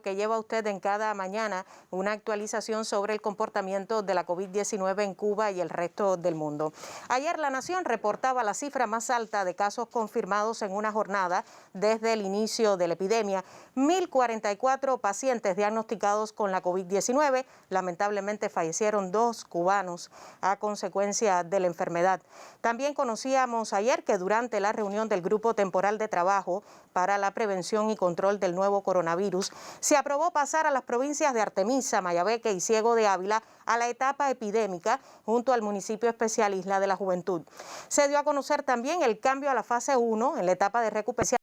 Que lleva usted en cada mañana una actualización sobre el comportamiento de la COVID-19 en Cuba y el resto del mundo. Ayer La Nación reportaba la cifra más alta de casos confirmados en una jornada desde el inicio de la epidemia. 1.044 pacientes diagnosticados con la COVID-19. Lamentablemente fallecieron 2 cubanos a consecuencia de la enfermedad. También conocíamos ayer que durante la reunión del Grupo Temporal de Trabajo para la Prevención y Control del Nuevo Coronavirus, se aprobó pasar a las provincias de Artemisa, Mayabeque y Ciego de Ávila a la etapa epidémica junto al municipio especial Isla de la Juventud. Se dio a conocer también el cambio a la fase 1 en la etapa de recuperación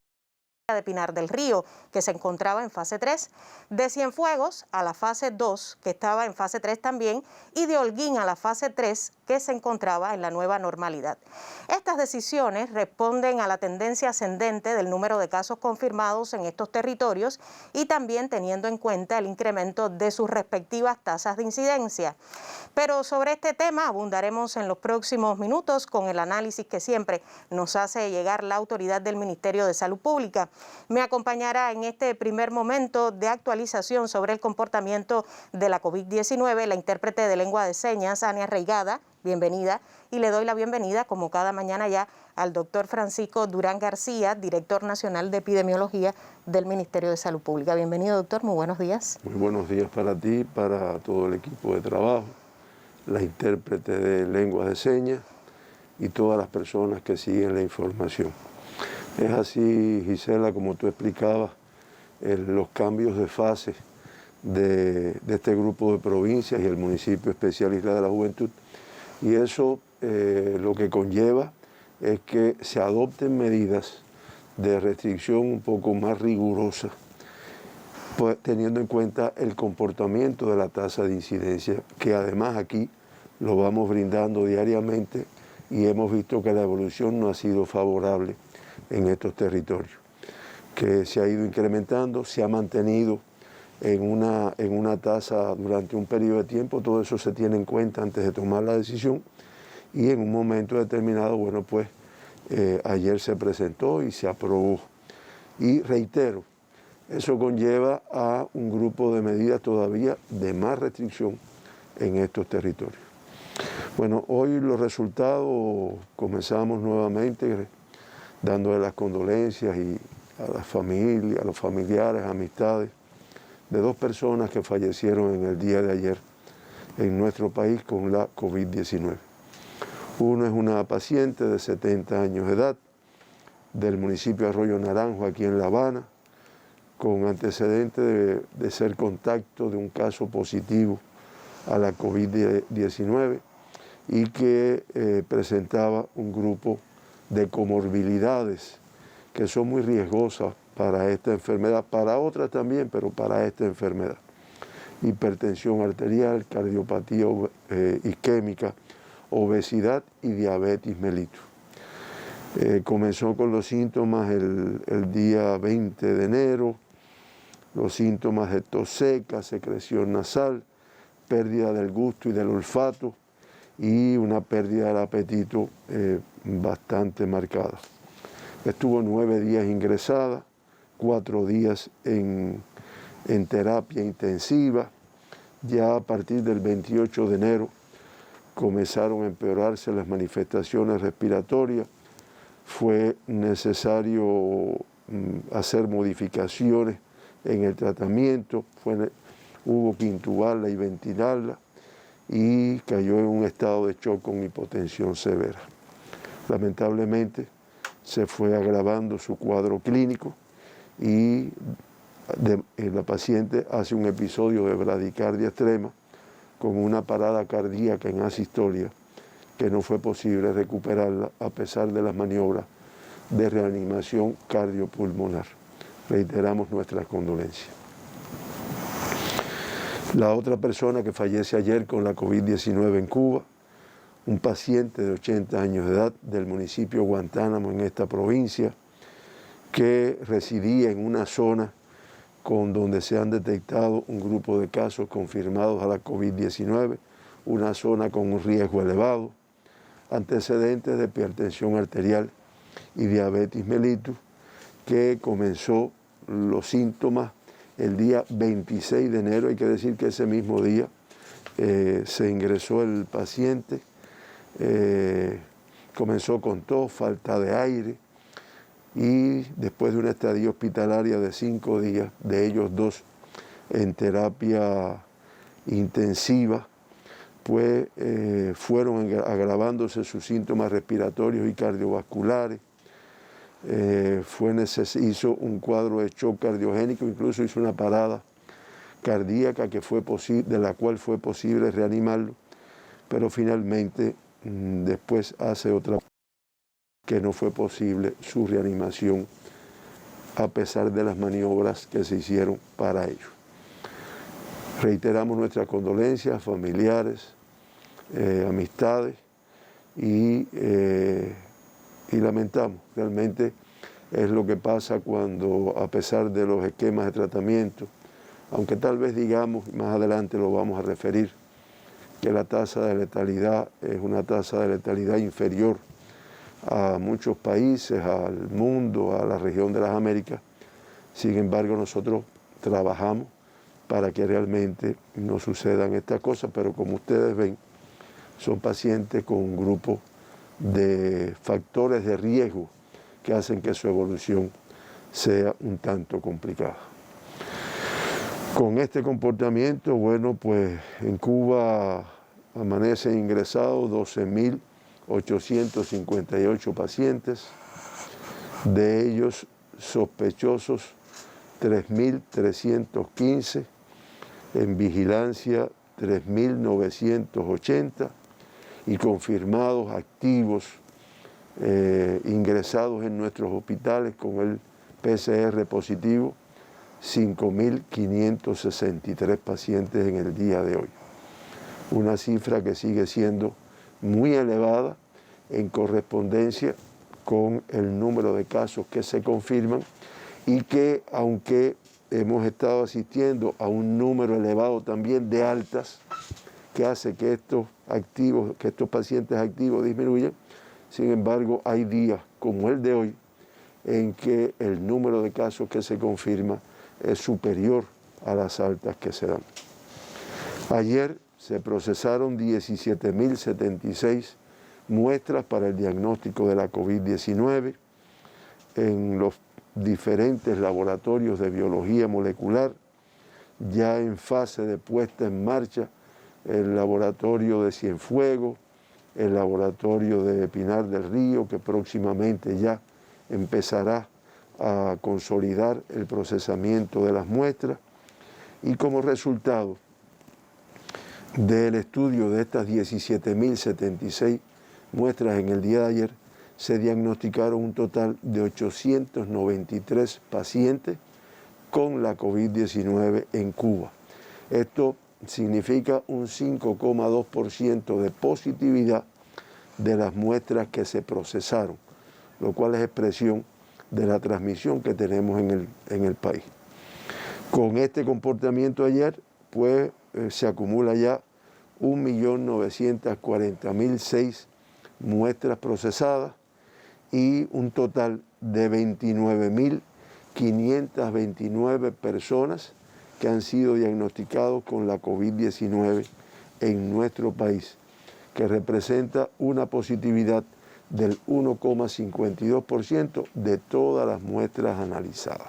de Pinar del Río, que se encontraba en fase 3, de Cienfuegos a la fase 2, que estaba en fase 3 también, y de Holguín a la fase 3, que se encontraba en la nueva normalidad. Estas decisiones responden a la tendencia ascendente del número de casos confirmados en estos territorios y también teniendo en cuenta el incremento de sus respectivas tasas de incidencia. Pero sobre este tema abundaremos en los próximos minutos con el análisis que siempre nos hace llegar la autoridad del Ministerio de Salud Pública. Me acompañará en este primer momento de actualización sobre el comportamiento de la COVID-19 la intérprete de lengua de señas, Ania Reigada. Bienvenida, y le doy la bienvenida, como cada mañana ya, al doctor Francisco Durán García, director nacional de epidemiología del Ministerio de Salud Pública. Bienvenido, doctor, muy buenos días. Muy buenos días para ti, para todo el equipo de trabajo, la intérprete de lengua de señas y todas las personas que siguen la información. Es así, Gisela, como tú explicabas, los cambios de fase de este grupo de provincias y el municipio especial Isla de la Juventud. Y eso lo que conlleva es que se adopten medidas de restricción un poco más rigurosas, pues, teniendo en cuenta el comportamiento de la tasa de incidencia, que además aquí lo vamos brindando diariamente y hemos visto que la evolución no ha sido favorable en estos territorios, que se ha ido incrementando, se ha mantenido en una tasa durante un periodo de tiempo. Todo eso se tiene en cuenta antes de tomar la decisión y en un momento determinado, bueno, pues ayer se presentó y se aprobó. Y reitero, eso conlleva a un grupo de medidas todavía de más restricción en estos territorios. Bueno, hoy los resultados comenzamos nuevamente dándole las condolencias y a las familias, a los familiares, amistades de 2 personas que fallecieron en el día de ayer en nuestro país con la COVID-19. Uno es una paciente de 70 años de edad del municipio de Arroyo Naranjo, aquí en La Habana, con antecedente de ser contacto de un caso positivo a la COVID-19 y que presentaba un grupo de comorbilidades que son muy riesgosas para esta enfermedad, para otras también, pero para esta enfermedad. Hipertensión arterial, cardiopatía isquémica, obesidad y diabetes mellitus. Comenzó con los síntomas el día 20 de enero, los síntomas de tos seca, secreción nasal, pérdida del gusto y del olfato y una pérdida del apetito bastante marcada. Estuvo 9 días ingresada, 4 días en terapia intensiva. Ya a partir del 28 de enero comenzaron a empeorarse las manifestaciones respiratorias. Fue necesario hacer modificaciones en el tratamiento, hubo que intubarla y ventilarla y cayó en un estado de shock con hipotensión severa. Lamentablemente se fue agravando su cuadro clínico y la paciente hace un episodio de bradicardia extrema con una parada cardíaca en asistolia que no fue posible recuperarla a pesar de las maniobras de reanimación cardiopulmonar. Reiteramos nuestras condolencias. La otra persona que fallece ayer con la COVID-19 en Cuba, un paciente de 80 años de edad del municipio Guantánamo en esta provincia, que residía en una zona donde se han detectado un grupo de casos confirmados a la COVID-19, una zona con un riesgo elevado, antecedentes de hipertensión arterial y diabetes mellitus, que comenzó los síntomas el día 26 de enero. Hay que decir que ese mismo día se ingresó el paciente, comenzó con tos, falta de aire, y después de una estadía hospitalaria de 5 días, de ellos 2 en terapia intensiva, pues fueron agravándose sus síntomas respiratorios y cardiovasculares. Hizo un cuadro de shock cardiogénico, incluso hizo una parada cardíaca de la cual fue posible reanimarlo, pero finalmente después hace otra que no fue posible su reanimación a pesar de las maniobras que se hicieron para ello. Reiteramos nuestras condolencias a familiares, amistades y lamentamos. Realmente es lo que pasa cuando, a pesar de los esquemas de tratamiento, aunque tal vez digamos, más adelante lo vamos a referir, que la tasa de letalidad es una tasa de letalidad inferior a muchos países, al mundo, a la región de las Américas. Sin embargo, nosotros trabajamos para que realmente no sucedan estas cosas, pero como ustedes ven, son pacientes con un grupo de factores de riesgo que hacen que su evolución sea un tanto complicada. Con este comportamiento, bueno, pues en Cuba amanecen ingresados 12.858 pacientes, de ellos sospechosos 3.315, en vigilancia 3.980 y confirmados activos ingresados en nuestros hospitales con el PCR positivo, 5.563 pacientes en el día de hoy. Una cifra que sigue siendo muy elevada en correspondencia con el número de casos que se confirman y que, aunque hemos estado asistiendo a un número elevado también de altas que hace que estos pacientes activos disminuyan, sin embargo hay días como el de hoy en que el número de casos que se confirma es superior a las altas que se dan. Ayer se procesaron 17.076 muestras para el diagnóstico de la COVID-19 en los diferentes laboratorios de biología molecular, ya en fase de puesta en marcha el laboratorio de Cienfuegos, el laboratorio de Pinar del Río, que próximamente ya empezará a consolidar el procesamiento de las muestras, y como resultado del estudio de estas 17.076 muestras en el día de ayer, se diagnosticaron un total de 893 pacientes con la COVID-19 en Cuba. Esto significa un 5,2% de positividad de las muestras que se procesaron, lo cual es expresión de la transmisión que tenemos en el país. Con este comportamiento ayer, pues se acumula ya 1.940.006 muestras procesadas y un total de 29.529 personas que han sido diagnosticados con la COVID-19 en nuestro país, que representa una positividad del 1,52% de todas las muestras analizadas.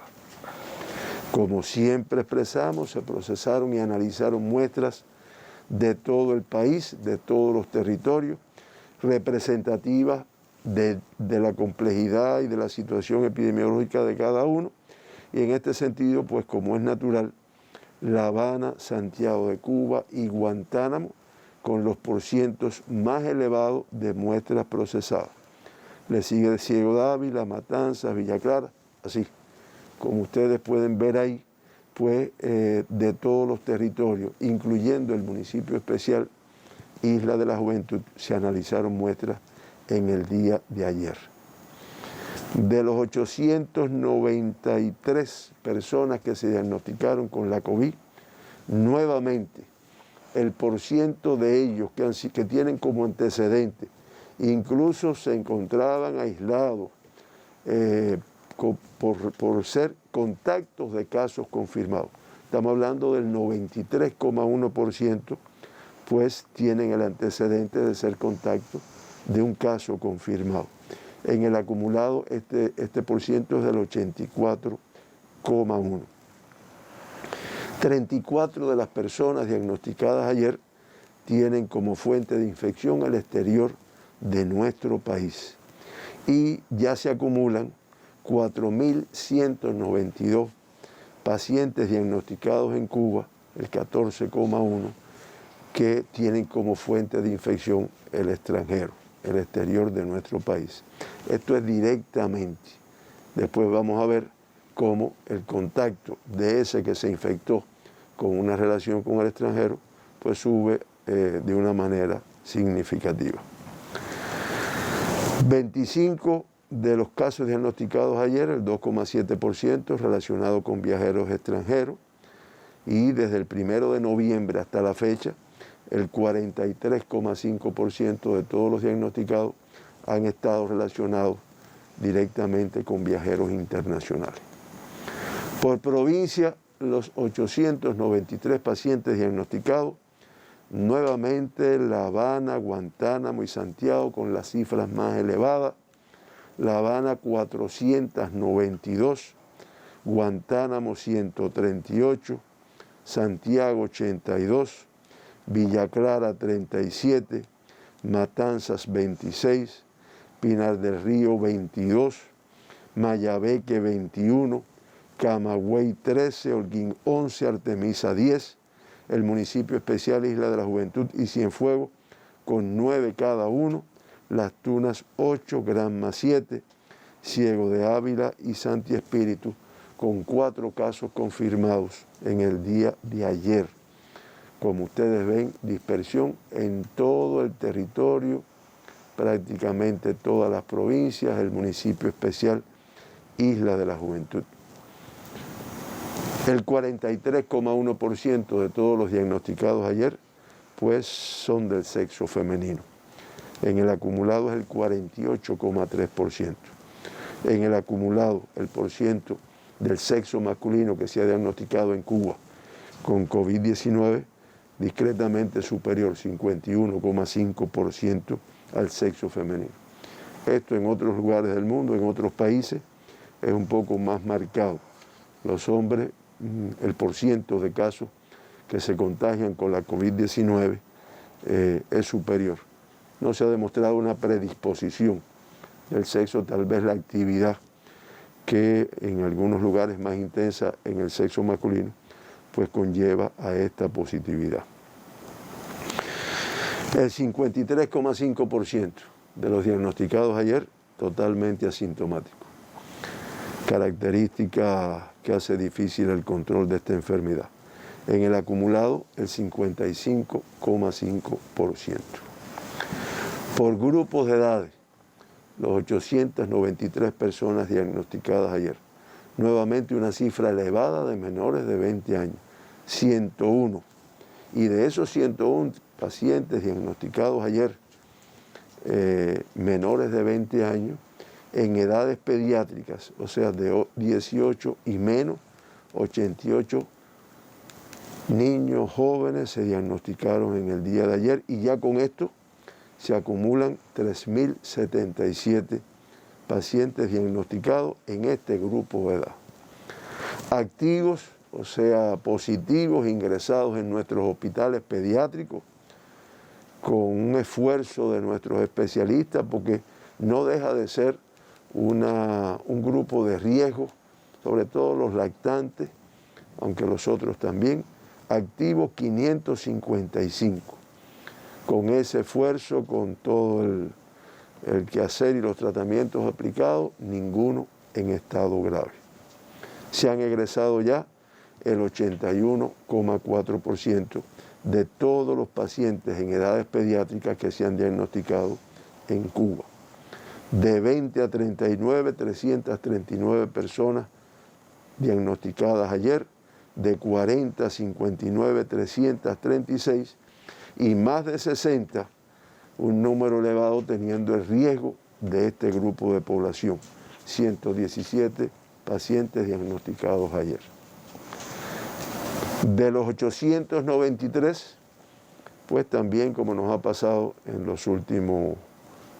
Como siempre expresamos, se procesaron y analizaron muestras de todo el país, de todos los territorios, representativas de la complejidad y de la situación epidemiológica de cada uno. Y en este sentido, pues como es natural, La Habana, Santiago de Cuba y Guantánamo con los porcientos más elevados de muestras procesadas. Le sigue Ciego de Ávila, Matanzas, Villa Clara, así. Como ustedes pueden ver ahí, pues de todos los territorios, incluyendo el municipio especial Isla de la Juventud, se analizaron muestras en el día de ayer. De los 893 personas que se diagnosticaron con la COVID, nuevamente el porciento de ellos que tienen como antecedente, incluso se encontraban aislados por ser contactos de casos confirmados. estamos hablando del 93,1%, pues tienen el antecedente de ser contacto de un caso confirmado. En el acumulado este por ciento es del 84,1%. 34 de las personas diagnosticadas ayer tienen como fuente de infección al exterior de nuestro país. Y ya se acumulan 4.192 pacientes diagnosticados en Cuba, el 14,1%, que tienen como fuente de infección el extranjero, el exterior de nuestro país. Esto es directamente. Después vamos a ver cómo el contacto de ese que se infectó con una relación con el extranjero, pues sube de una manera significativa. 25 de los casos diagnosticados ayer, el 2,7%, relacionados con viajeros extranjeros, y desde el 1 de noviembre hasta la fecha, el 43,5% de todos los diagnosticados han estado relacionados directamente con viajeros internacionales. Por provincia, los 893 pacientes diagnosticados, nuevamente La Habana, Guantánamo y Santiago con las cifras más elevadas. La Habana 492, Guantánamo 138, Santiago 82, Villa Clara 37, Matanzas 26, Pinar del Río 22, Mayabeque 21, Camagüey 13, Holguín 11, Artemisa 10, el municipio especial Isla de la Juventud y Cienfuegos con 9 cada uno, Las Tunas 8, Granma 7, Ciego de Ávila y Santi Espíritu con 4 casos confirmados en el día de ayer. Como ustedes ven, dispersión en todo el territorio, prácticamente todas las provincias, el municipio especial Isla de la Juventud. El 43,1% de todos los diagnosticados ayer, pues son del sexo femenino. En el acumulado es el 48,3%. En el acumulado, el porciento del sexo masculino que se ha diagnosticado en Cuba con COVID-19, discretamente superior, 51,5% al sexo femenino. Esto en otros lugares del mundo, en otros países, es un poco más marcado. Los hombres, el porciento de casos que se contagian con la COVID-19 es superior. No se ha demostrado una predisposición del sexo, tal vez la actividad que en algunos lugares más intensa en el sexo masculino, pues conlleva a esta positividad. El 53,5% de los diagnosticados ayer totalmente asintomáticos. Característica que hace difícil el control de esta enfermedad. En el acumulado, el 55,5%. Por grupos de edades, los 893 personas diagnosticadas ayer. Nuevamente una cifra elevada de menores de 20 años, 101. Y de esos 101 pacientes diagnosticados ayer, menores de 20 años, en edades pediátricas, o sea, de 18 y menos, 88 niños jóvenes se diagnosticaron en el día de ayer y ya con esto se acumulan 3.077 pacientes diagnosticados en este grupo de edad. Activos, o sea, positivos, ingresados en nuestros hospitales pediátricos, con un esfuerzo de nuestros especialistas, porque no deja de ser un grupo de riesgo, sobre todo los lactantes, aunque los otros también, activos 555. Con ese esfuerzo, con todo el quehacer y los tratamientos aplicados, ninguno en estado grave. Se han egresado ya el 81,4% de todos los pacientes en edades pediátricas que se han diagnosticado en Cuba. De 20 a 39, 339 personas diagnosticadas ayer, de 40 a 59, 336, y más de 60, un número elevado teniendo el riesgo de este grupo de población, 117 pacientes diagnosticados ayer. De los 893, pues también como nos ha pasado en los últimos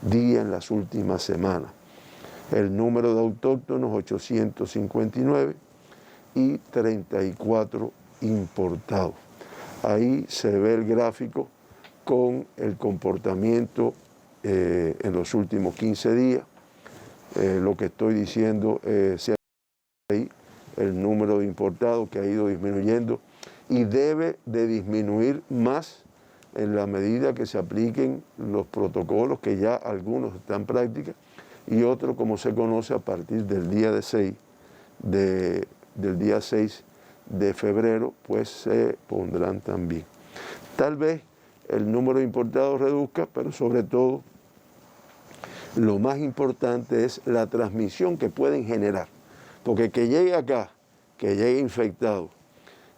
días, en las últimas semanas, el número de autóctonos 859 y 34 importados. Ahí se ve el gráfico con el comportamiento en los últimos 15 días. Lo que estoy diciendo se ahí el número de importados que ha ido disminuyendo y debe de disminuir más en la medida que se apliquen los protocolos que ya algunos están en práctica y otros, como se conoce, a partir del día del día 6 de febrero, pues se pondrán también. Tal vez el número de importados reduzca, pero sobre todo lo más importante es la transmisión que pueden generar, porque que llegue acá, que llegue infectado,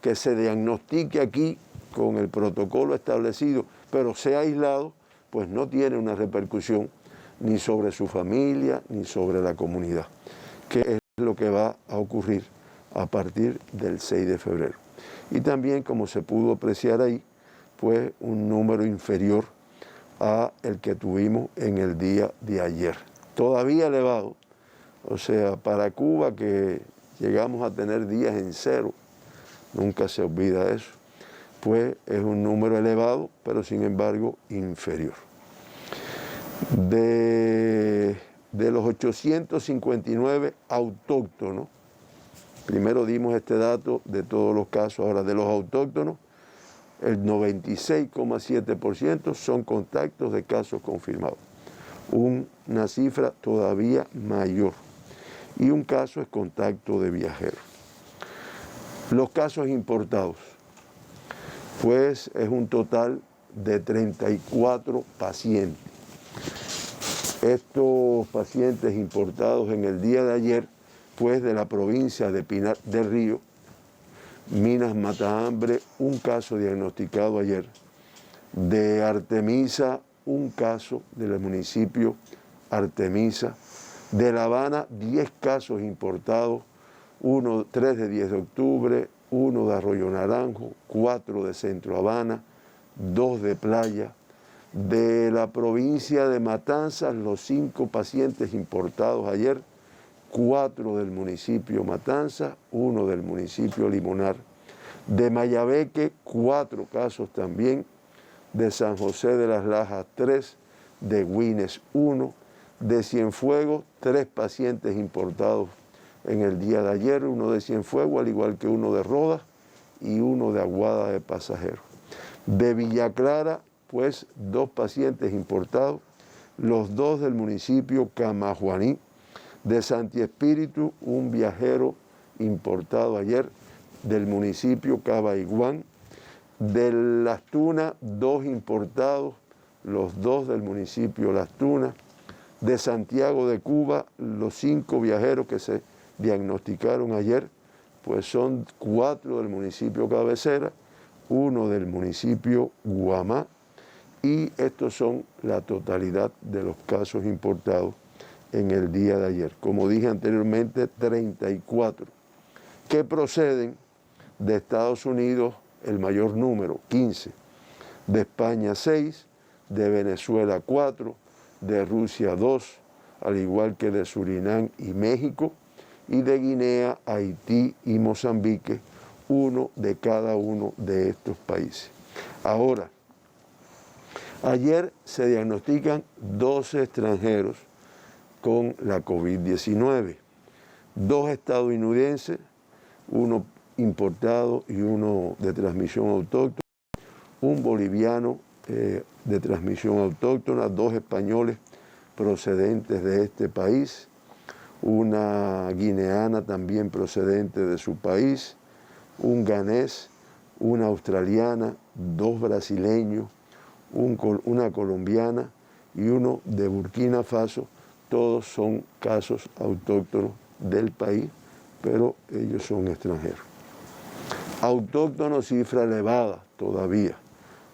que se diagnostique aquí con el protocolo establecido, pero sea aislado, pues no tiene una repercusión ni sobre su familia, ni sobre la comunidad, que es lo que va a ocurrir a partir del 6 de febrero. Y también, como se pudo apreciar ahí, pues un número inferior a el que tuvimos en el día de ayer. Todavía elevado, o sea, para Cuba, que llegamos a tener días en cero, nunca se olvida eso, pues es un número elevado, pero sin embargo inferior. De los 859 autóctonos, primero dimos este dato de todos los casos, ahora de los autóctonos, el 96,7% son contactos de casos confirmados, una cifra todavía mayor, y un caso es contacto de viajeros. Los casos importados, pues es un total de 34 pacientes. Estos pacientes importados en el día de ayer, pues de la provincia de Pinar del Río, Minas Matahambre, un caso diagnosticado ayer. De Artemisa, un caso del municipio Artemisa. De La Habana, 10 casos importados, 3 de 10 de octubre, 1 de Arroyo Naranjo, 4 de Centro Habana, 2 de Playa. De la provincia de Matanzas, los 5 pacientes importados ayer, 4 del municipio Matanzas, 1 del municipio Limonar. De Mayabeque, 4 casos también. De San José de las Lajas, 3. De Güines, 1. De Cienfuegos, 3 pacientes importados en el día de ayer, 1 de Cienfuegos, al igual que 1 de Rodas y 1 de Aguada de Pasajeros. De Villa Clara, pues 2 pacientes importados, los 2 del municipio Camajuaní. De Santi Espíritu, un viajero importado ayer del municipio Cabaiguán. De Las Tunas, 2 importados, los 2 del municipio Las Tunas. De Santiago de Cuba, los 5 viajeros que se diagnosticaron ayer, pues son 4 del municipio Cabecera, 1 del municipio Guamá, y estos son la totalidad de los casos importados en el día de ayer. Como dije anteriormente, 34, que proceden de Estados Unidos, el mayor número, 15, de España 6, de Venezuela 4, de Rusia 2, al igual que de Surinam y México, y de Guinea, Haití y Mozambique, 1 de cada uno de estos países. Ahora, ayer se diagnostican 12 extranjeros con la COVID-19, 2 estadounidenses, 1 importado y 1 de transmisión autóctona, un boliviano de transmisión autóctona, 2 españoles procedentes de este país, una guineana también procedente de su país, un ganés, una australiana, 2 brasileños, una colombiana y 1 de Burkina Faso. Todos son casos autóctonos del país, pero ellos son extranjeros. Autóctonos, cifra elevada todavía,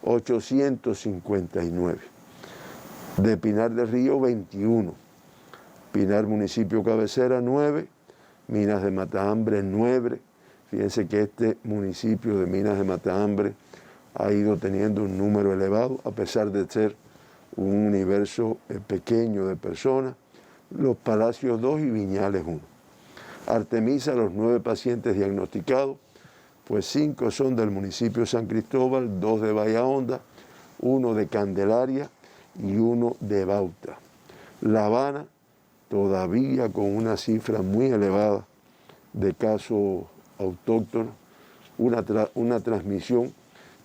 859. De Pinar del Río, 21. Pinar, municipio cabecera, 9. Minas de Matahambre, 9. Fíjense que este municipio de Minas de Matambre ha ido teniendo un número elevado, a pesar de ser un universo pequeño de personas. Los Palacios 2 y Viñales 1. Artemisa, los 9 pacientes diagnosticados, pues 5 son del municipio de San Cristóbal, 2 de Bahía Honda, 1 de Candelaria y 1 de Bauta. La Habana, todavía con una cifra muy elevada de casos autóctonos, una transmisión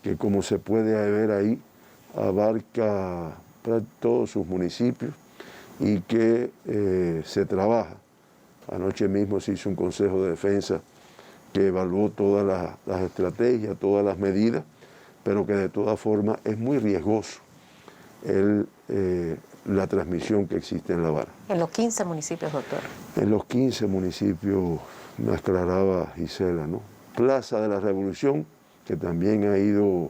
que, como se puede ver ahí, abarca todos sus municipios y que se trabaja. Anoche mismo se hizo un consejo de defensa que evaluó todas las estrategias, todas las medidas, pero que de todas formas es muy riesgoso la transmisión que existe en La Habana. En los 15 municipios, doctor. En los 15 municipios, me aclaraba Gisela, ¿no? Plaza de la Revolución, que también ha ido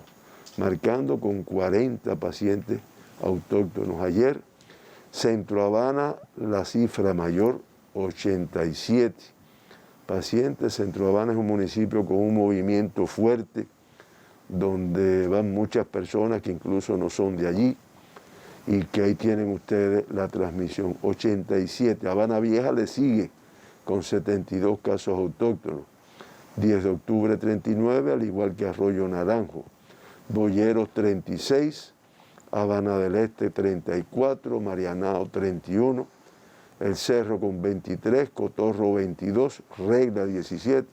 marcando con 40 pacientes autóctonos ayer. Centro Habana, la cifra mayor, 87 pacientes. Centro Habana es un municipio con un movimiento fuerte, donde van muchas personas que incluso no son de allí, y que ahí tienen ustedes la transmisión. 87. Habana Vieja le sigue con 72 casos autóctonos. 10 de octubre 39, al igual que Arroyo Naranjo. Boyeros 36, Habana del Este 34, Marianao 31, El Cerro con 23, Cotorro 22, Regla 17,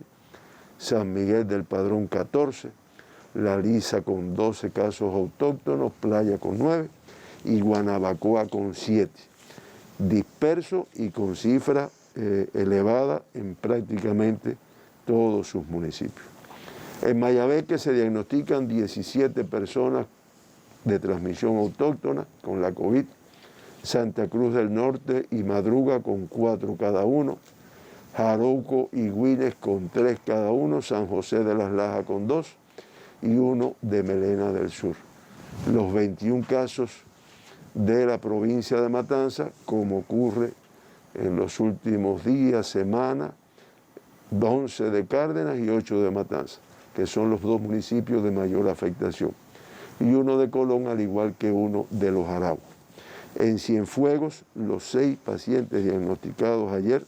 San Miguel del Padrón 14, La Lisa con 12 casos autóctonos, Playa con 9 y Guanabacoa con 7. Disperso y con cifra elevada en prácticamente todos sus municipios. En Mayabeque se diagnostican 17 personas de transmisión autóctona con la COVID, Santa Cruz del Norte y Madruga con 4 cada uno, Jarouco y Güines con 3 cada uno, San José de las Lajas con 2 y 1 de Melena del Sur. Los 21 casos de la provincia de Matanzas, como ocurre en los últimos días, semanas, 11 de Cárdenas y 8 de Matanzas, que son los 2 municipios de mayor afectación, y 1 de Colón, al igual que 1 de Los Araguas. En Cienfuegos, los 6 pacientes diagnosticados ayer,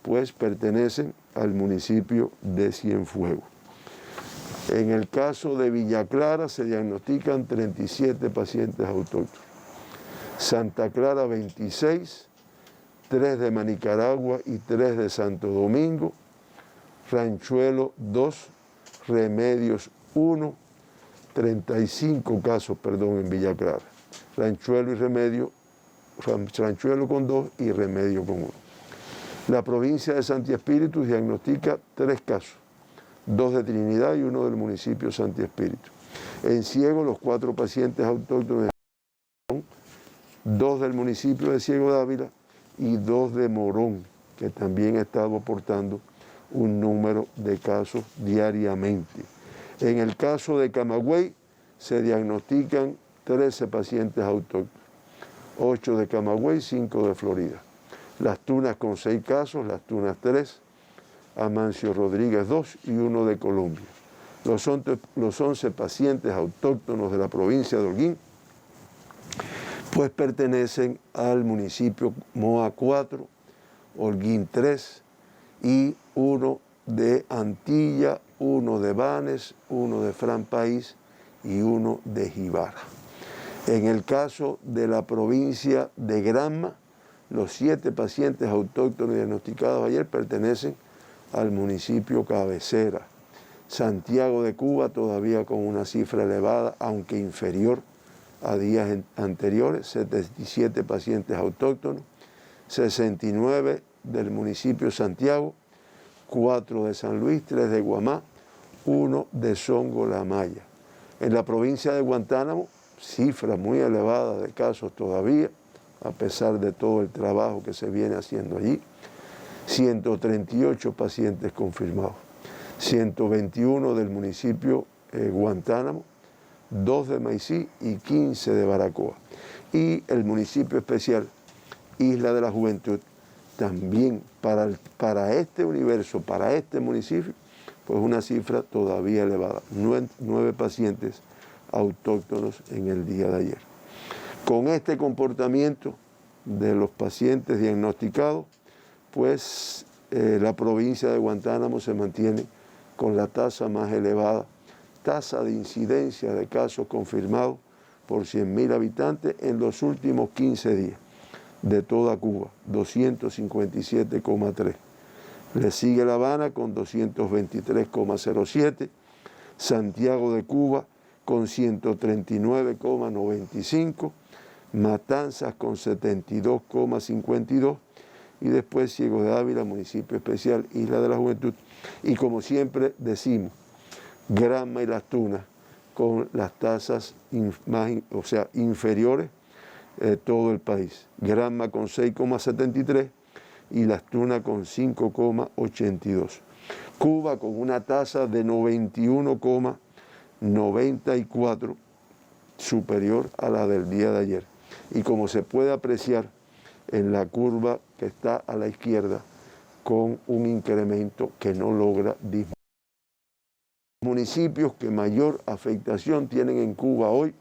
pues pertenecen al municipio de Cienfuegos. En el caso de Villa Clara se diagnostican 37 pacientes autóctonos. Santa Clara 26, 3 de Manicaragua y 3 de Santo Domingo, Ranchuelo 2, Remedios 1, 35 casos, en Villa Clara. Ranchuelo y Remedio, Ranchuelo con 2 y Remedio con 1. La provincia de Santi Espíritu diagnostica 3 casos, 2 de Trinidad y 1 del municipio de Santi Espíritu. En Ciego, los 4 pacientes autóctonos, 2 del municipio de Ciego de Ávila y 2 de Morón, que también ha estado aportando un número de casos diariamente. En el caso de Camagüey se diagnostican 13 pacientes autóctonos, 8 de Camagüey, 5 de Florida. Las Tunas con 6 casos, Las Tunas 3, Amancio Rodríguez 2 y 1 de Colombia. Los 11 pacientes autóctonos de la provincia de Holguín pues pertenecen al municipio Moa 4, Holguín 3 y 1 de Antilla, 1 de Banes, 1 de Fran País y 1 de Jibara. En el caso de la provincia de Granma, los 7 pacientes autóctonos diagnosticados ayer pertenecen al municipio cabecera. Santiago de Cuba todavía con una cifra elevada, aunque inferior a días anteriores, 77 pacientes autóctonos, 69 del municipio de Santiago, 4 de San Luis, 3 de Guamá, 1 de Songo La Maya. En la provincia de Guantánamo, cifra muy elevada de casos todavía, a pesar de todo el trabajo que se viene haciendo allí, 138 pacientes confirmados, 121 del municipio Guantánamo, 2 de Maicí y 15 de Baracoa. Y el municipio especial, Isla de la Juventud, también para este universo, para este municipio, pues una cifra todavía elevada, 9 pacientes autóctonos en el día de ayer. Con este comportamiento de los pacientes diagnosticados, pues la provincia de Guantánamo se mantiene con la tasa más elevada, tasa de incidencia de casos confirmados por 100.000 habitantes en los últimos 15 días de toda Cuba, 257,3. Le sigue La Habana con 223,07, Santiago de Cuba con 139,95, Matanzas con 72,52 y después Ciego de Ávila, municipio especial, Isla de la Juventud. Y como siempre decimos, Granma y Las Tunas con las tasas inferiores de todo el país. Granma con 6,73 y Las Tunas con 5,82. Cuba con una tasa de 91,94, superior a la del día de ayer. Y como se puede apreciar en la curva que está a la izquierda, con un incremento que no logra disminuir. Los municipios que mayor afectación tienen en Cuba hoy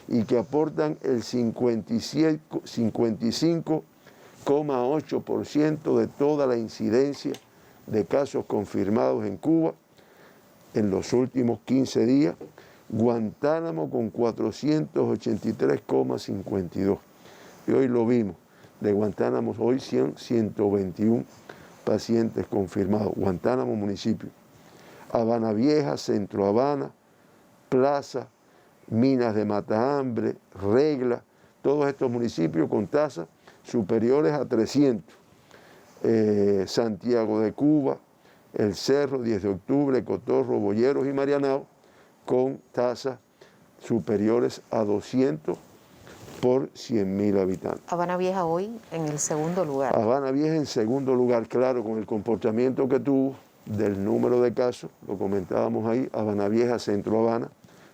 y que aportan el 55,8% de toda la incidencia de casos confirmados en Cuba en los últimos 15 días, Guantánamo con 483,52. Y hoy lo vimos, de Guantánamo hoy 121 pacientes confirmados, Guantánamo municipio. Habana Vieja, Centro Habana, Plaza, Minas de Matahambre, Regla, todos estos municipios con tasas superiores a 300. Santiago de Cuba, El Cerro, 10 de octubre, Cotorro, Boyeros y Marianao, con tasas superiores a 200 por 100.000 habitantes. Habana Vieja hoy en el segundo lugar. Habana Vieja en segundo lugar, claro, con el comportamiento que tuvo del número de casos, lo comentábamos ahí, Habana Vieja, Centro Habana,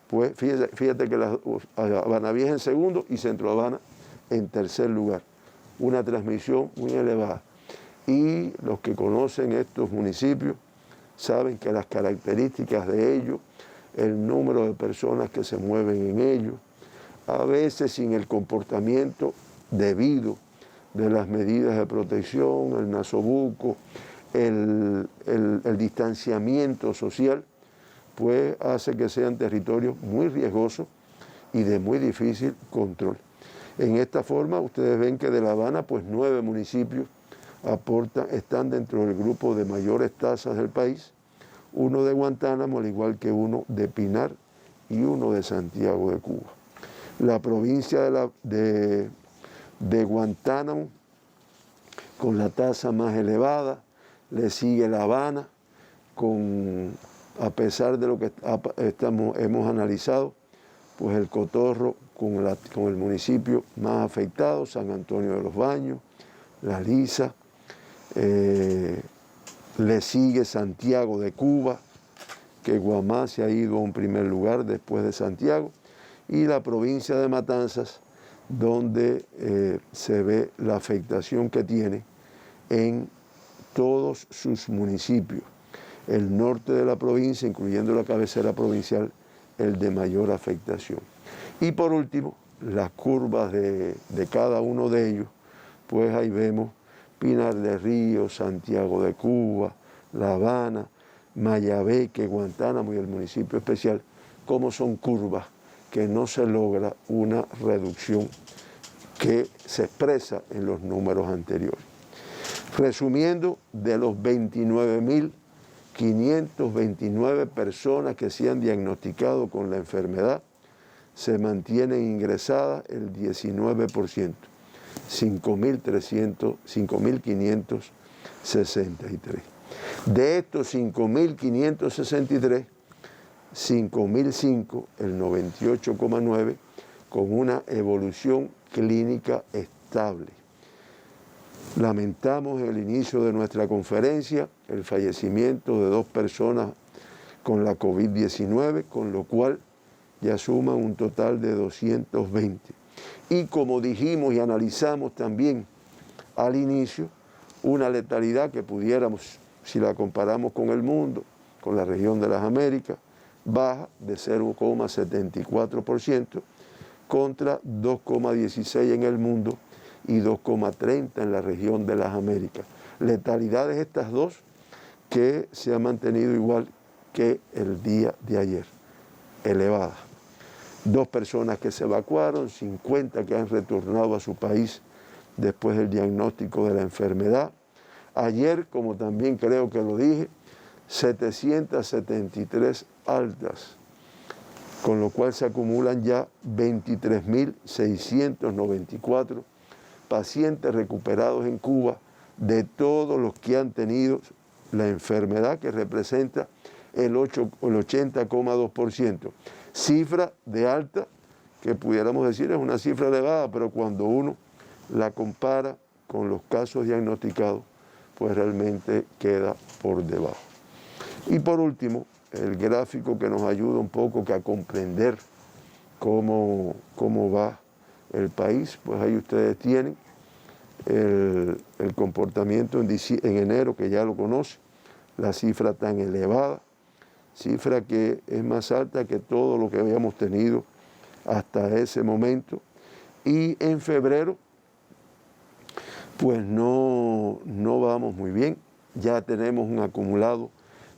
pues fíjate que Habana Vieja en segundo y Centro Habana en tercer lugar. Una transmisión muy elevada. Y los que conocen estos municipios saben que las características de ellos, el número de personas que se mueven en ellos, a veces sin el comportamiento debido de las medidas de protección, el nasobuco, el distanciamiento social, pues hace que sean territorios muy riesgosos y de muy difícil control. En esta forma ustedes ven que de La Habana, pues 9 municipios están dentro del grupo de mayores tasas del país, uno de Guantánamo, al igual que uno de Pinar y uno de Santiago de Cuba. La provincia de Guantánamo, con la tasa más elevada, le sigue La Habana, a pesar de lo que hemos analizado, pues el Cotorro con el municipio más afectado, San Antonio de los Baños, La Lisa, le sigue Santiago de Cuba, que Guamá se ha ido a un primer lugar después de Santiago, y la provincia de Matanzas, donde se ve la afectación que tiene en todos sus municipios. El norte de la provincia, incluyendo la cabecera provincial, el de mayor afectación. Y por último, las curvas de cada uno de ellos, pues ahí vemos Pinar del Río, Santiago de Cuba, La Habana, Mayabeque, Guantánamo y el municipio especial, como son curvas que no se logra una reducción que se expresa en los números anteriores. Resumiendo, de los 29.529 personas que se han diagnosticado con la enfermedad, se mantienen ingresadas el 19%, 5.563. De estos 5.563, 5.005, el 98,9%, con una evolución clínica estable. Lamentamos en el inicio de nuestra conferencia el fallecimiento de 2 personas con la COVID-19, con lo cual ya suman un total de 220. Y como dijimos y analizamos también al inicio, una letalidad que pudiéramos, si la comparamos con el mundo, con la región de las Américas, baja de 0,74% contra 2,16% en el mundo y 2,30% en la región de las Américas. Letalidades estas dos que se ha mantenido igual que el día de ayer, elevada. 2 personas que se evacuaron, 50 que han retornado a su país después del diagnóstico de la enfermedad. Ayer, como también creo que lo dije, 773 altas, con lo cual se acumulan ya 23.694 pacientes recuperados en Cuba de todos los que han tenido la enfermedad, que representa el 80,2%. Cifra de alta que pudiéramos decir es una cifra elevada, pero cuando uno la compara con los casos diagnosticados, pues realmente queda por debajo. Y por último, el gráfico que nos ayuda un poco a comprender cómo va el país, pues ahí ustedes tienen el comportamiento en enero, que ya lo conocen, la cifra tan elevada, cifra que es más alta que todo lo que habíamos tenido hasta ese momento. Y en febrero, pues no vamos muy bien, ya tenemos un acumulado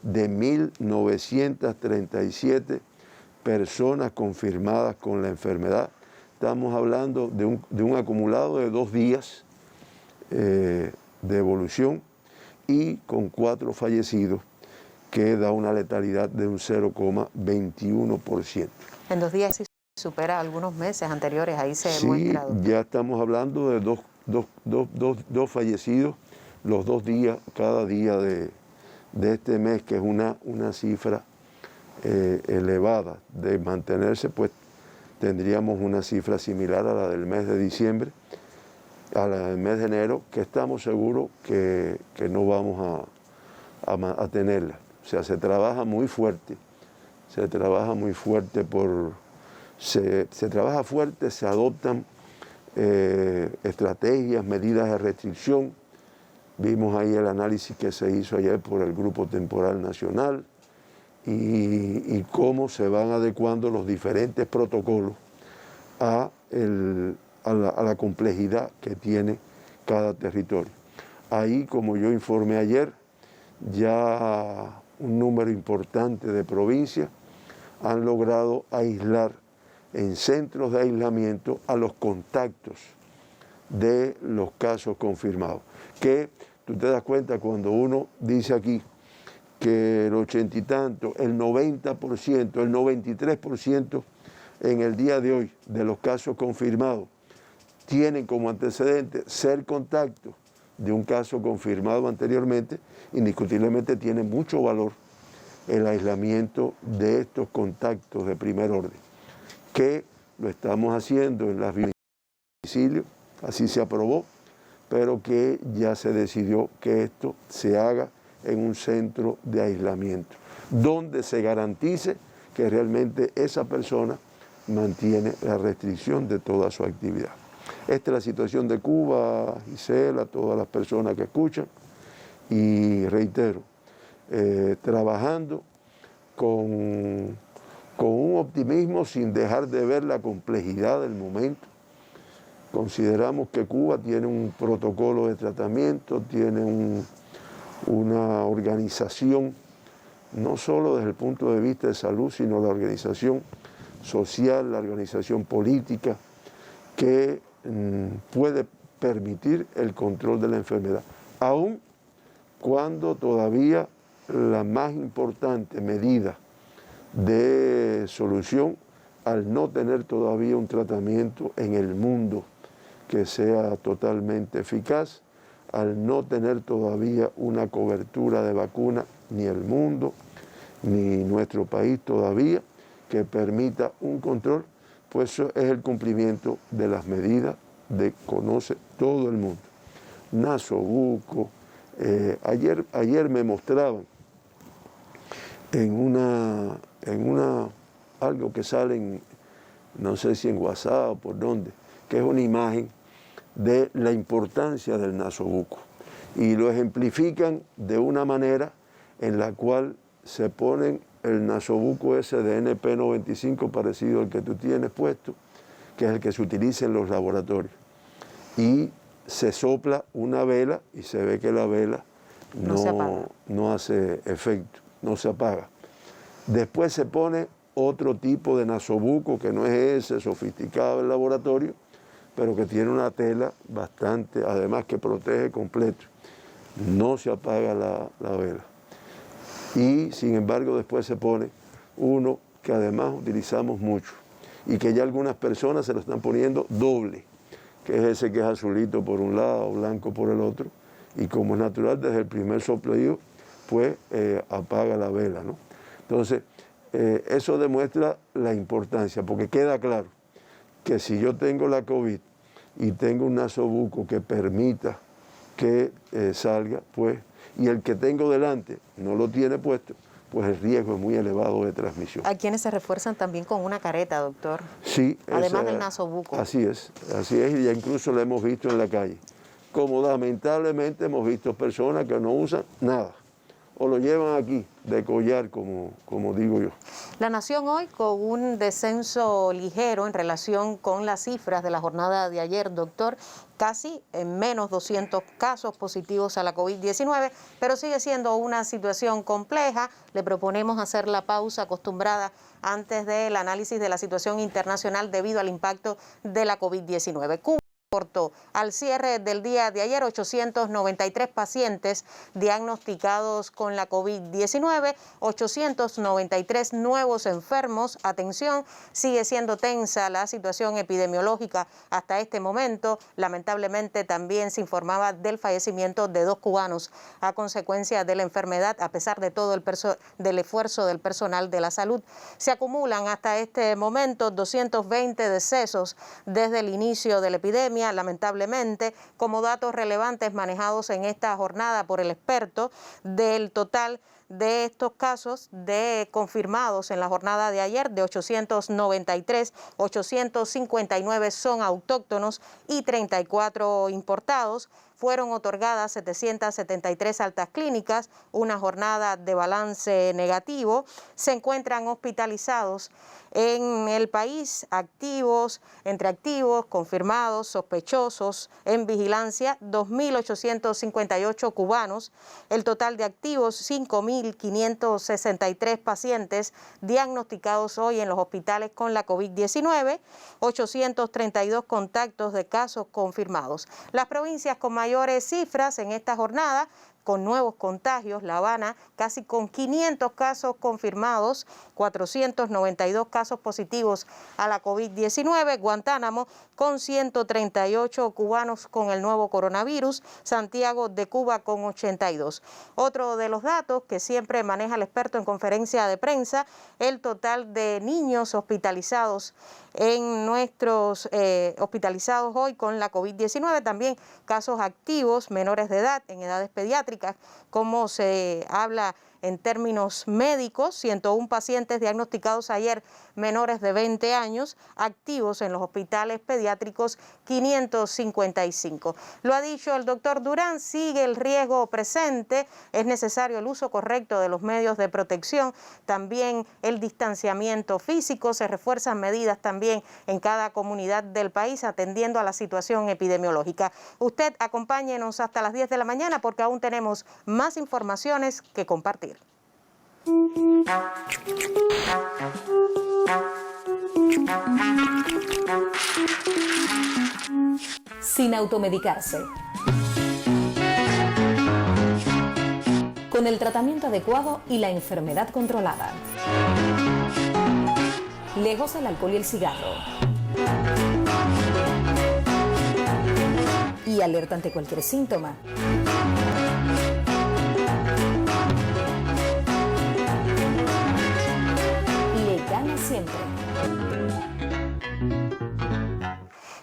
de 1.937 personas confirmadas con la enfermedad. Estamos hablando de un acumulado de 2 días de evolución y con 4 fallecidos, que da una letalidad de un 0,21%. En 2 días sí supera algunos meses anteriores, ahí se muestra. Sí, ya estamos hablando de dos fallecidos los 2 días, cada día de este mes, que es una cifra elevada. De mantenerse, pues tendríamos una cifra similar a la del mes de diciembre, a la del mes de enero, que estamos seguros que no vamos a tenerla. O sea, se trabaja muy fuerte, se trabaja fuerte, se adoptan estrategias, medidas de restricción. Vimos ahí el análisis que se hizo ayer por el Grupo Temporal Nacional y cómo se van adecuando los diferentes protocolos a la complejidad que tiene cada territorio. Ahí, como yo informé ayer, ya un número importante de provincias han logrado aislar en centros de aislamiento a los contactos de los casos confirmados. Que tú te das cuenta cuando uno dice aquí que el 80 y tanto, el 90%, el 93% en el día de hoy de los casos confirmados tienen como antecedente ser contacto de un caso confirmado anteriormente, indiscutiblemente tiene mucho valor el aislamiento de estos contactos de primer orden, que lo estamos haciendo en las domicilios, así se aprobó, pero que ya se decidió que esto se haga en un centro de aislamiento, donde se garantice que realmente esa persona mantiene la restricción de toda su actividad. Esta es la situación de Cuba, Gisela, todas las personas que escuchan, y reitero, trabajando con un optimismo sin dejar de ver la complejidad del momento. Consideramos que Cuba tiene un protocolo de tratamiento, tiene una organización, no solo desde el punto de vista de salud, sino la organización social, la organización política, que puede permitir el control de la enfermedad, aun cuando todavía la más importante medida de solución, al no tener todavía un tratamiento en el mundo que sea totalmente eficaz, al no tener todavía una cobertura de vacuna, ni el mundo, ni nuestro país todavía, que permita un control, pues eso es el cumplimiento de las medidas de conoce todo el mundo. Nasobuco, ayer me mostraban en algo que sale no sé si en WhatsApp o por dónde, que es una imagen de la importancia del nasobuco. Y lo ejemplifican de una manera en la cual se ponen el nasobuco ese de NP95 parecido al que tú tienes puesto, que es el que se utiliza en los laboratorios. Y se sopla una vela y se ve que la vela no hace efecto, no se apaga. Después se pone otro tipo de nasobuco que no es ese sofisticado del laboratorio, pero que tiene una tela bastante, además que protege completo. No se apaga la vela. Y sin embargo después se pone uno que además utilizamos mucho y que ya algunas personas se lo están poniendo doble, que es ese que es azulito por un lado, blanco por el otro, y como es natural desde el primer soplido, pues apaga la vela, ¿no? Entonces, eso demuestra la importancia, porque queda claro que si yo tengo la COVID y tengo un nasobuco que permita que salga, pues, y el que tengo delante no lo tiene puesto, pues el riesgo es muy elevado de transmisión. Hay quienes se refuerzan también con una careta, doctor. Sí. Además del nasobuco. Así es, y ya incluso lo hemos visto en la calle. Como lamentablemente hemos visto personas que no usan nada, o lo llevan aquí de collar, como digo yo. La Nación hoy con un descenso ligero en relación con las cifras de la jornada de ayer, doctor, casi en menos 200 casos positivos a la COVID-19, pero sigue siendo una situación compleja. Le proponemos hacer la pausa acostumbrada antes del análisis de la situación internacional debido al impacto de la COVID-19. Cuba reportó al cierre del día de ayer 893 pacientes diagnosticados con la COVID-19, 893 nuevos enfermos. Atención, sigue siendo tensa la situación epidemiológica hasta este momento. Lamentablemente también se informaba del fallecimiento de 2 cubanos a consecuencia de la enfermedad, a pesar de todo del esfuerzo del personal de la salud. Se acumulan hasta este momento 220 decesos desde el inicio de la epidemia. Lamentablemente, como datos relevantes manejados en esta jornada por el experto, del total de estos casos confirmados en la jornada de ayer, de 893, 859 son autóctonos y 34 importados. Fueron otorgadas 773 altas clínicas, una jornada de balance negativo. Se encuentran hospitalizados en el país entre activos, confirmados, sospechosos, en vigilancia, 2.858 cubanos. El total de activos, 5.563 pacientes diagnosticados hoy en los hospitales con la COVID-19, 832 contactos de casos confirmados. Las provincias con mayores cifras en esta jornada, con nuevos contagios: La Habana casi con 500 casos confirmados, 492 casos positivos a la COVID-19, Guantánamo con 138 cubanos con el nuevo coronavirus, Santiago de Cuba con 82. Otro de los datos que siempre maneja el experto en conferencia de prensa, el total de niños hospitalizados hospitalizados hoy con la COVID-19, también casos activos menores de edad en edades pediátricas, como se habla en términos médicos, 101 pacientes diagnosticados ayer menores de 20 años, activos en los hospitales pediátricos 555. Lo ha dicho el doctor Durán, sigue el riesgo presente, es necesario el uso correcto de los medios de protección, también el distanciamiento físico, se refuerzan medidas también en cada comunidad del país atendiendo a la situación epidemiológica. Usted acompáñenos hasta las 10 de la mañana porque aún tenemos más informaciones que compartir. Sin automedicarse. Con el tratamiento adecuado y la enfermedad controlada. Lejos el alcohol y el cigarro. Y alerta ante cualquier síntoma. Siempre.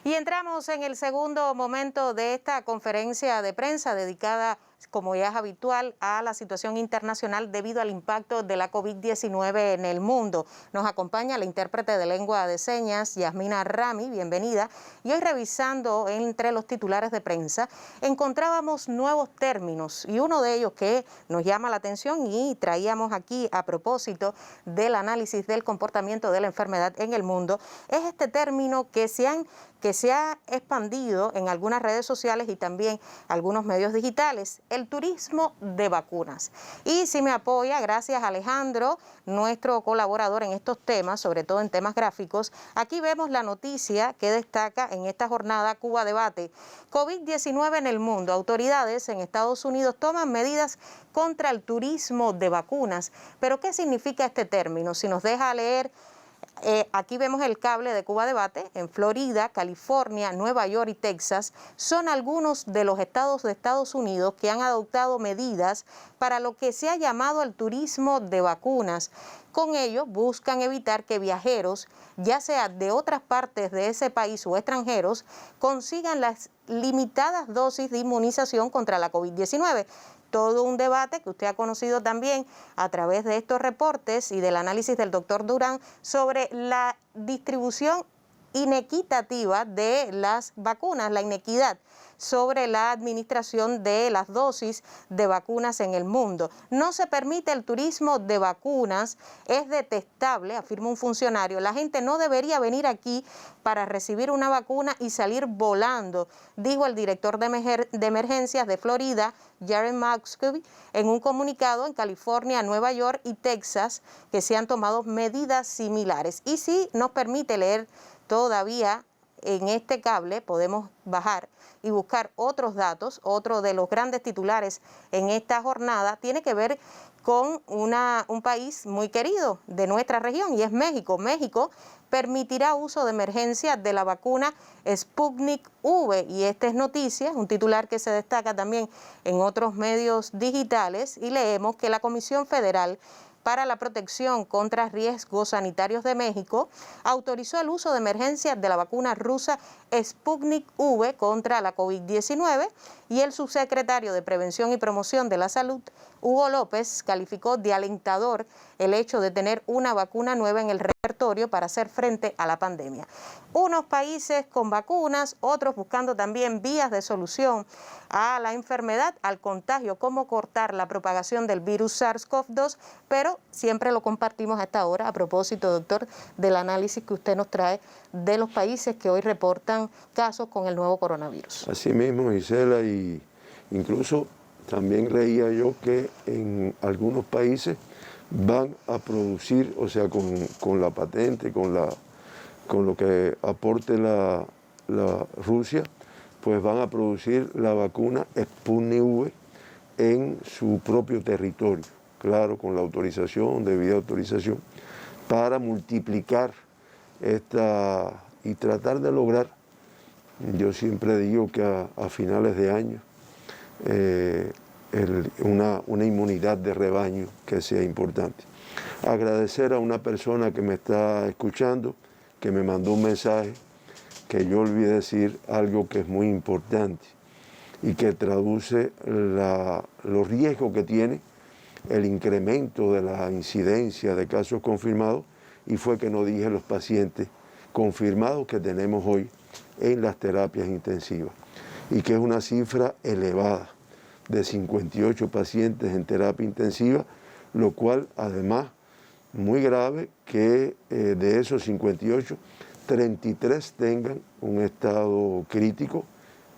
Y entramos en el segundo momento de esta conferencia de prensa dedicada como ya es habitual, a la situación internacional debido al impacto de la COVID-19 en el mundo. Nos acompaña la intérprete de lengua de señas, Yasmina Rami, bienvenida. Y hoy, revisando entre los titulares de prensa, encontrábamos nuevos términos, y uno de ellos que nos llama la atención y traíamos aquí a propósito del análisis del comportamiento de la enfermedad en el mundo, es este término que se ha expandido en algunas redes sociales y también algunos medios digitales, el turismo de vacunas. Y si me apoya, gracias Alejandro, nuestro colaborador en estos temas, sobre todo en temas gráficos, aquí vemos la noticia que destaca en esta jornada Cuba Debate. COVID-19 en el mundo. Autoridades en Estados Unidos toman medidas contra el turismo de vacunas. ¿Pero qué significa este término? Si nos deja leer, aquí vemos el cable de Cuba Debate. En Florida, California, Nueva York y Texas son algunos de los estados de Estados Unidos que han adoptado medidas para lo que se ha llamado el turismo de vacunas. Con ello buscan evitar que viajeros, ya sea de otras partes de ese país o extranjeros, consigan las limitadas dosis de inmunización contra la COVID-19. Todo un debate que usted ha conocido también a través de estos reportes y del análisis del doctor Durán sobre la distribución inequitativa de las vacunas, la inequidad sobre la administración de las dosis de vacunas en el mundo. No se permite el turismo de vacunas, es detestable, afirma un funcionario. La gente no debería venir aquí para recibir una vacuna y salir volando, dijo el director de emergencias de Florida, Jared Muscovy, en un comunicado. En California, Nueva York y Texas, que se han tomado medidas similares. Y si nos permite leer todavía en este cable, podemos bajar y buscar otros datos. Otro de los grandes titulares en esta jornada tiene que ver con un país muy querido de nuestra región, y es México. México permitirá uso de emergencia de la vacuna Sputnik V, y esta es noticia, un titular que se destaca también en otros medios digitales, y leemos que la Comisión Federal para la Protección contra Riesgos Sanitarios de México autorizó el uso de emergencia de la vacuna rusa Sputnik V contra la COVID-19, y el subsecretario de Prevención y Promoción de la Salud, Hugo López, calificó de alentador el hecho de tener una vacuna nueva en el repertorio para hacer frente a la pandemia. Unos países con vacunas, otros buscando también vías de solución a la enfermedad, al contagio, cómo cortar la propagación del virus SARS-CoV-2, pero siempre lo compartimos a esta hora, a propósito, doctor, del análisis que usted nos trae de los países que hoy reportan casos con el nuevo coronavirus. Así mismo, Gisela, y incluso también leía yo que en algunos países van a producir, o sea, con la patente, con lo que aporte la Rusia, pues van a producir la vacuna Sputnik V en su propio territorio, claro, con la autorización, debida autorización, para multiplicar esta y tratar de lograr, yo siempre digo que a finales de año, una inmunidad de rebaño que sea importante. Agradecer a una persona que me está escuchando, que me mandó un mensaje, que yo olvidé decir algo que es muy importante y que traduce los riesgos que tiene el incremento de la incidencia de casos confirmados, y fue que no dije los pacientes confirmados que tenemos hoy en las terapias intensivas, y que es una cifra elevada de 58 pacientes en terapia intensiva, lo cual además muy grave que de esos 58, 33 tengan un estado crítico,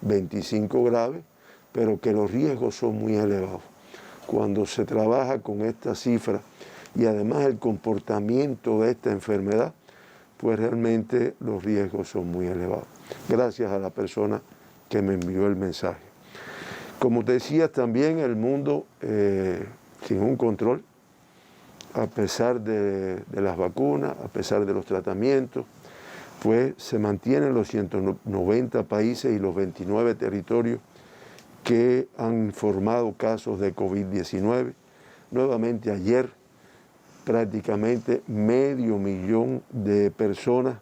25 grave, pero que los riesgos son muy elevados. Cuando se trabaja con esta cifra y además el comportamiento de esta enfermedad, pues realmente los riesgos son muy elevados. Gracias a la persona que me envió el mensaje. Como te decía, también el mundo sin un control, a pesar de las vacunas, a pesar de los tratamientos, pues se mantienen los 190 países y los 29 territorios que han informado casos de COVID-19. Nuevamente ayer, prácticamente 500.000 de personas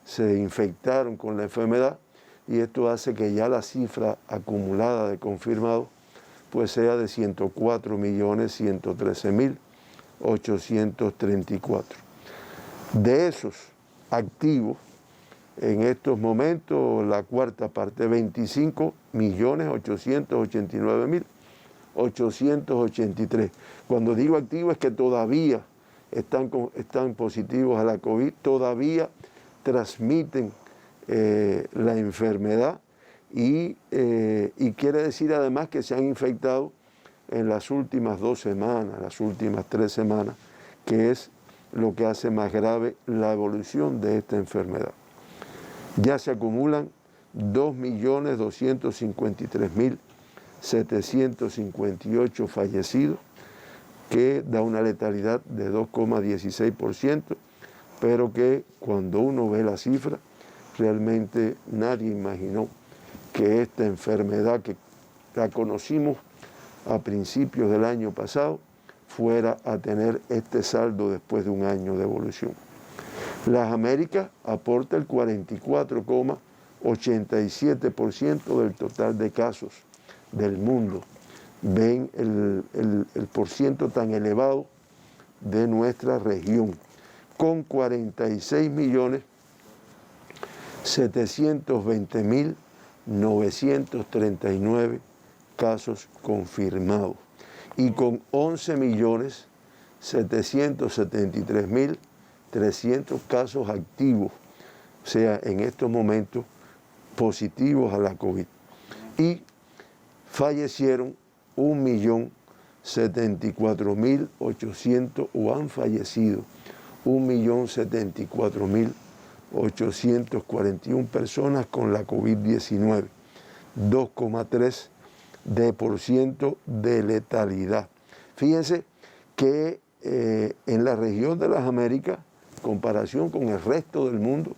se infectaron con la enfermedad, y esto hace que ya la cifra acumulada de confirmados pues sea de 104.113.834. De esos activos, en estos momentos la cuarta parte, 25.889.883. Cuando digo activos es que todavía están positivos a la COVID, todavía transmiten la enfermedad y quiere decir además que se han infectado en las últimas 2 semanas, las últimas 3 semanas, que es lo que hace más grave la evolución de esta enfermedad. Ya se acumulan 2.253.758 fallecidos, que da una letalidad de 2,16%, pero que cuando uno ve la cifra, realmente nadie imaginó que esta enfermedad que la conocimos a principios del año pasado fuera a tener este saldo después de un año de evolución. Las Américas aporta el 44,87% del total de casos del mundo. Ven el porciento tan elevado de nuestra región, con 46.720.939 casos confirmados y con 11.773.300 casos activos, o sea, en estos momentos positivos a la COVID. Y fallecieron 1.074.800 o han fallecido 1.074.841 personas con la COVID-19, 2,3% de letalidad. Fíjense que en la región de las Américas, en comparación con el resto del mundo,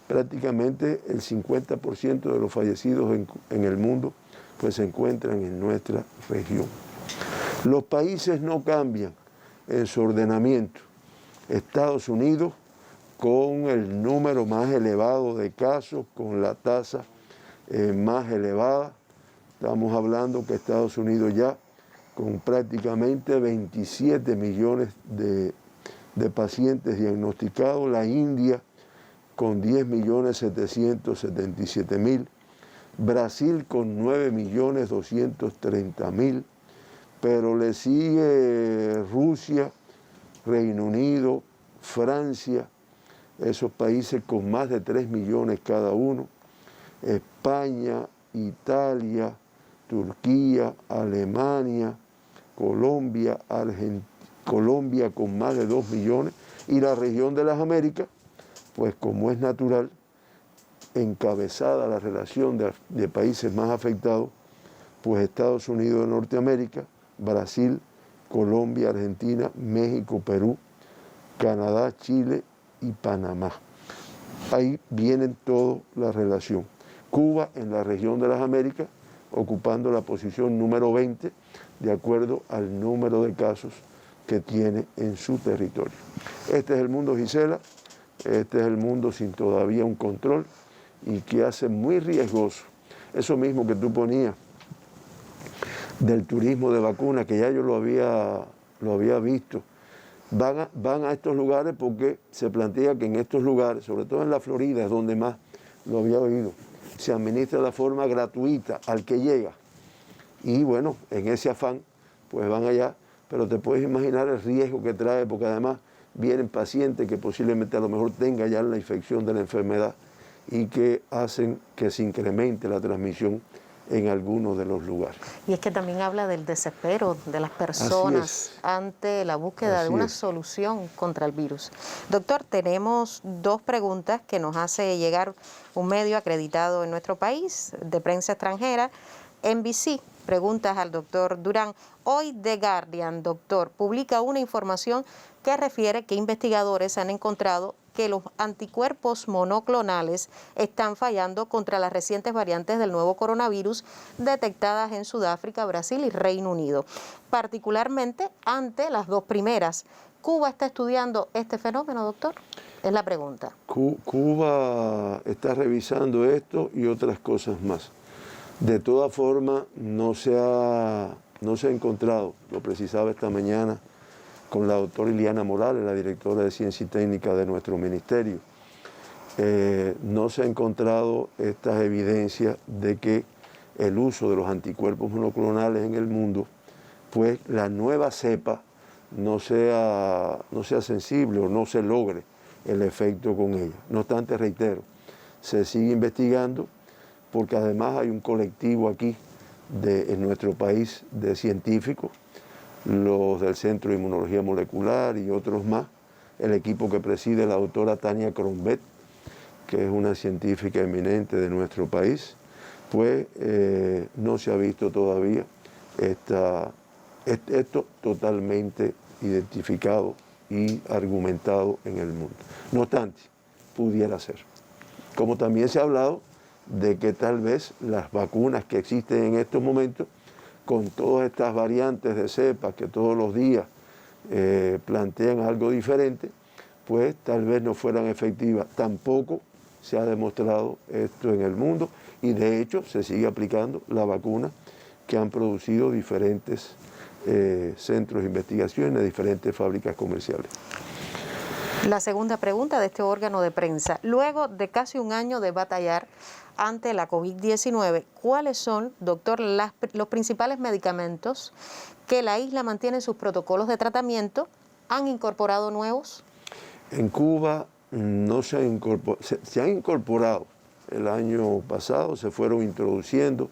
prácticamente el 50% de los fallecidos en el mundo pues se encuentran en nuestra región. Los países no cambian en su ordenamiento. Estados Unidos con el número más elevado de casos, con la tasa más elevada. Estamos hablando que Estados Unidos ya con prácticamente 27 millones de pacientes diagnosticados, la India con 10.777.000, Brasil con 9.230.000, pero le sigue Rusia, Reino Unido, Francia, esos países con más de 3 millones cada uno, España, Italia, Turquía, Alemania, Colombia, Colombia con más de 2 millones, y la región de las Américas, pues como es natural, encabezada la relación de países más afectados, pues Estados Unidos de Norteamérica, Brasil, Colombia, Argentina, México, Perú, Canadá, Chile y Panamá. Ahí vienen toda la relación. Cuba en la región de las Américas, ocupando la posición número 20, de acuerdo al número de casos que tiene en su territorio. Este es el mundo, Gisela, este es el mundo sin todavía un control y que hace muy riesgoso eso mismo que tú ponías del turismo de vacunas, que ya yo lo había visto. Van a estos lugares porque se plantea que en estos lugares, sobre todo en la Florida, es donde más lo había oído, se administra de forma gratuita al que llega. Y bueno, en ese afán, pues van allá, pero te puedes imaginar el riesgo que trae, porque además vienen pacientes que posiblemente a lo mejor tengan ya la infección de la enfermedad y que hacen que se incremente la transmisión en algunos de los lugares. Y es que también habla del desespero de las personas ante la búsqueda de una solución contra el virus. Doctor, tenemos 2 preguntas que nos hace llegar un medio acreditado en nuestro país, de prensa extranjera, NBC. Preguntas al doctor Durán. Hoy The Guardian, doctor, publica una información que refiere que investigadores han encontrado que los anticuerpos monoclonales están fallando contra las recientes variantes del nuevo coronavirus detectadas en Sudáfrica, Brasil y Reino Unido, particularmente ante las 2 primeras. ¿Cuba está estudiando este fenómeno, doctor? Es la pregunta. Cuba está revisando esto y otras cosas más. De todas formas, no se ha no se ha encontrado, lo precisaba esta mañana con la doctora Iliana Morales, la directora de Ciencia y Técnica de nuestro ministerio, no se ha encontrado estas evidencias de que el uso de los anticuerpos monoclonales en el mundo, pues la nueva cepa no sea sensible o no se logre el efecto con ella. No obstante, reitero, se sigue investigando porque además hay un colectivo aquí en nuestro país de científicos, los del Centro de Inmunología Molecular y otros más, el equipo que preside la doctora Tania Crombet, que es una científica eminente de nuestro país, pues no se ha visto todavía esto totalmente identificado y argumentado en el mundo. No obstante, pudiera ser. Como también se ha hablado de que tal vez las vacunas que existen en estos momentos, con todas estas variantes de cepas que todos los días plantean algo diferente, pues tal vez no fueran efectivas. Tampoco se ha demostrado esto en el mundo y de hecho se sigue aplicando la vacuna que han producido diferentes centros de investigación de diferentes fábricas comerciales. La segunda pregunta de este órgano de prensa. Luego de casi un año de batallar ante la COVID-19, ¿cuáles son, doctor, los principales medicamentos que la isla mantiene en sus protocolos de tratamiento? ¿Han incorporado nuevos? En Cuba no se han incorporado el año pasado, se fueron introduciendo,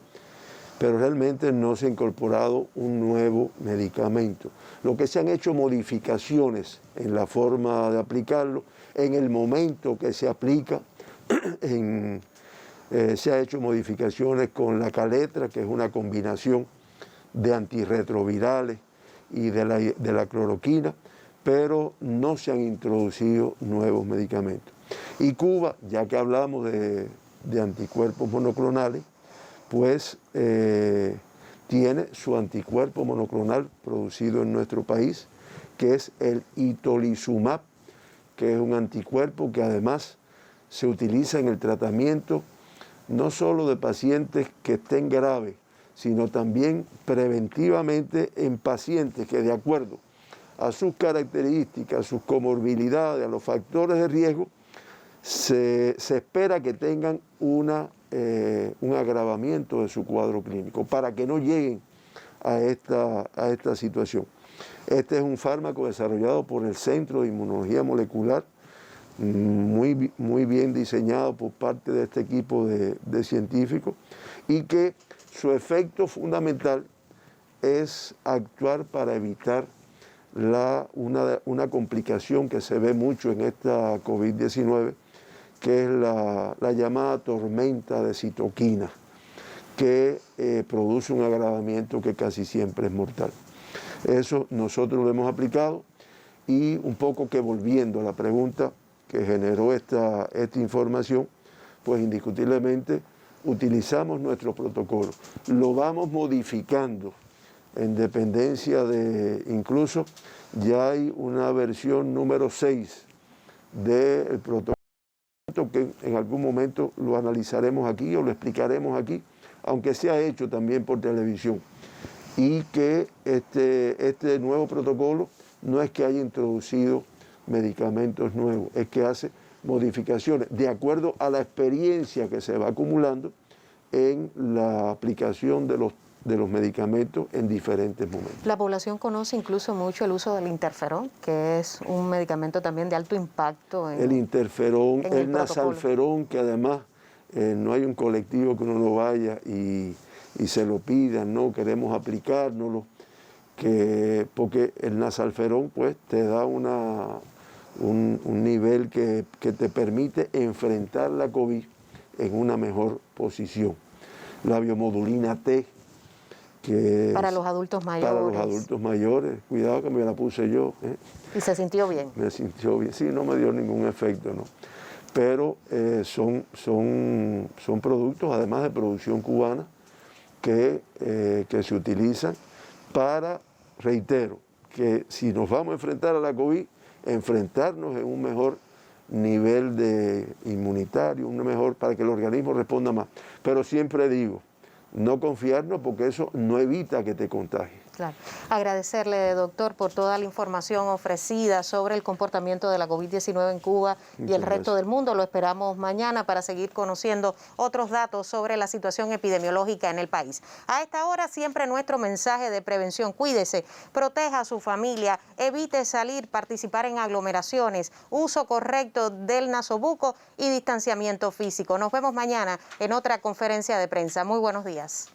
pero realmente no se ha incorporado un nuevo medicamento. Lo que se han hecho modificaciones en la forma de aplicarlo, en el momento que se aplica, se ha hecho modificaciones con la caletra, que es una combinación de antirretrovirales y de la cloroquina, pero no se han introducido nuevos medicamentos. Y Cuba, ya que hablamos de anticuerpos monoclonales, pues tiene su anticuerpo monoclonal producido en nuestro país, que es el itolizumab, que es un anticuerpo que además se utiliza en el tratamiento no solo de pacientes que estén graves, sino también preventivamente en pacientes que de acuerdo a sus características, a sus comorbilidades, a los factores de riesgo, se espera que tengan un agravamiento de su cuadro clínico para que no lleguen a esta situación. Este es un fármaco desarrollado por el Centro de Inmunología Molecular, muy bien diseñado por parte de este equipo de científicos y que su efecto fundamental es actuar para evitar una complicación que se ve mucho en esta COVID-19, que es la llamada tormenta de citoquinas, que produce un agravamiento que casi siempre es mortal. Eso nosotros lo hemos aplicado y un poco que volviendo a la pregunta que generó esta información, pues indiscutiblemente utilizamos nuestro protocolo. Lo vamos modificando en dependencia de, incluso ya hay una versión número 6 del protocolo que en algún momento lo analizaremos aquí o lo explicaremos aquí, aunque se ha hecho también por televisión. Y que este nuevo protocolo no es que haya introducido medicamentos nuevos, es que hace modificaciones de acuerdo a la experiencia que se va acumulando en la aplicación de los medicamentos en diferentes momentos. La población conoce incluso mucho el uso del interferón, que es un medicamento también de alto impacto. El interferón, el nasalferón, que además no hay un colectivo que uno no vaya y se lo pida, no queremos aplicárnoslo, porque el nasalferón pues te da un nivel que te permite enfrentar la COVID en una mejor posición. La biomodulina T, que para los adultos mayores. Para los adultos mayores, cuidado que me la puse yo. ¿Y se sintió bien? Me sintió bien, sí, no me dio ningún efecto, ¿no? Pero son productos, además de producción cubana, que se utilizan para, reitero, que si nos vamos a enfrentar a la COVID, enfrentarnos en un mejor nivel de inmunitario, para que el organismo responda más. Pero siempre digo, no confiarnos porque eso no evita que te contagies. Claro. Agradecerle, doctor, por toda la información ofrecida sobre el comportamiento de la COVID-19 en Cuba y el resto del mundo. Lo esperamos mañana para seguir conociendo otros datos sobre la situación epidemiológica en el país. A esta hora siempre nuestro mensaje de prevención: cuídese, proteja a su familia, evite salir, participar en aglomeraciones, uso correcto del nasobuco y distanciamiento físico. Nos vemos mañana en otra conferencia de prensa. Muy buenos días.